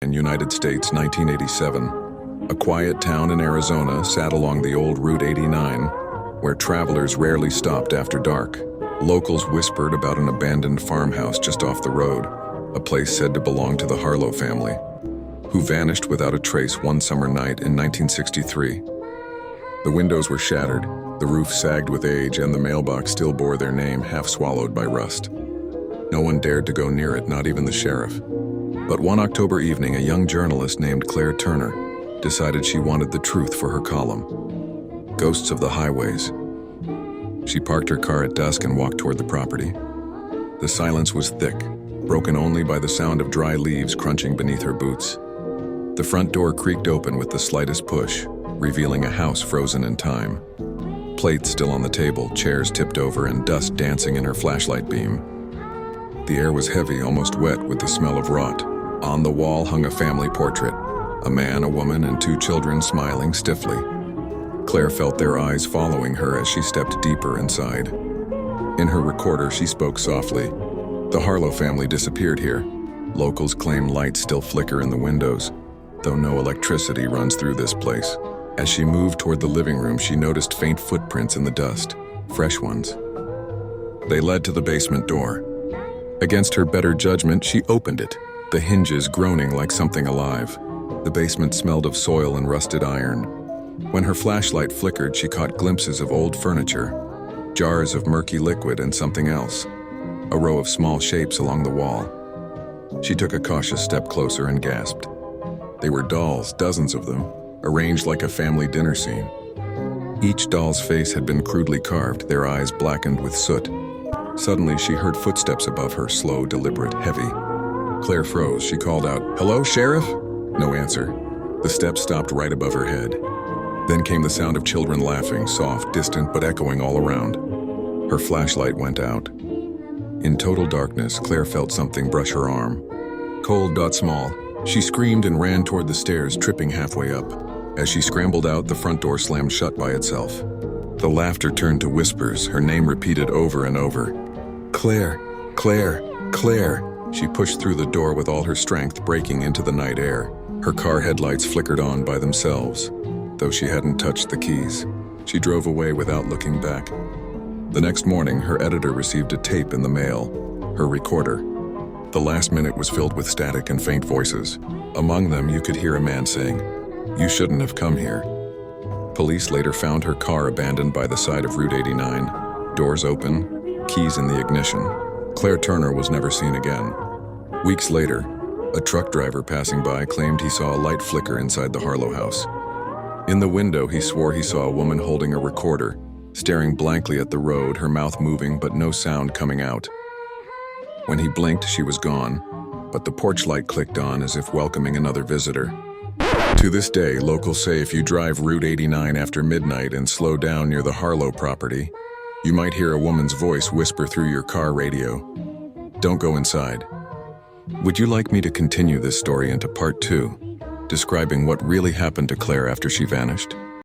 In United States, 1987, a quiet town in Arizona sat along the old Route 89, where travelers rarely stopped after dark. Locals whispered about an abandoned farmhouse just off the road, a place said to belong to the Harlow family, who vanished without a trace one summer night in 1963. The windows were shattered, the roof sagged with age, and the mailbox still bore their name, half swallowed by rust. No one dared to go near it, not even the sheriff. But one October evening, a young journalist named Claire Turner decided she wanted the truth for her column. Ghosts of the Highways. She parked her car at dusk and walked toward the property. The silence was thick, broken only by the sound of dry leaves crunching beneath her boots. The front door creaked open with the slightest push, revealing a house frozen in time. Plates still on the table, chairs tipped over, and dust dancing in her flashlight beam. The air was heavy, almost wet, with the smell of rot. On the wall hung a family portrait, a man, a woman, and two children smiling stiffly. Claire felt their eyes following her as she stepped deeper inside. In her recorder, she spoke softly. The Harlow family disappeared here. Locals claim lights still flicker in the windows, though no electricity runs through this place. As she moved toward the living room, she noticed faint footprints in the dust, fresh ones. They led to the basement door. Against her better judgment, she opened it, the hinges groaning like something alive. The basement smelled of soil and rusted iron. When her flashlight flickered, she caught glimpses of old furniture, jars of murky liquid, and something else, a row of small shapes along the wall. She took a cautious step closer and gasped. They were dolls, dozens of them, arranged like a family dinner scene. Each doll's face had been crudely carved, their eyes blackened with soot. Suddenly, she heard footsteps above her, slow, deliberate, heavy. Claire froze. She called out, "Hello, Sheriff?" No answer. The steps stopped right above her head. Then came the sound of children laughing, soft, distant, but echoing all around. Her flashlight went out. In total darkness, Claire felt something brush her arm. Cold, small. She screamed and ran toward the stairs, tripping halfway up. As she scrambled out, the front door slammed shut by itself. The laughter turned to whispers, her name repeated over and over. "Claire, Claire, Claire." She pushed through the door with all her strength, breaking into the night air. Her car headlights flickered on by themselves, though she hadn't touched the keys. She drove away without looking back. The next morning, her editor received a tape in the mail, her recorder. The last minute was filled with static and faint voices. Among them, you could hear a man saying, "You shouldn't have come here." Police later found her car abandoned by the side of Route 89, doors open, keys in the ignition. Claire Turner was never seen again. Weeks later, a truck driver passing by claimed he saw a light flicker inside the Harlow house. In the window, he swore he saw a woman holding a recorder, staring blankly at the road, her mouth moving but no sound coming out. When he blinked, she was gone, but the porch light clicked on as if welcoming another visitor. To this day, locals say if you drive Route 89 after midnight and slow down near the Harlow property, you might hear a woman's voice whisper through your car radio, "Don't go inside." Would you like me to continue this story into part 2, describing what really happened to Claire after she vanished?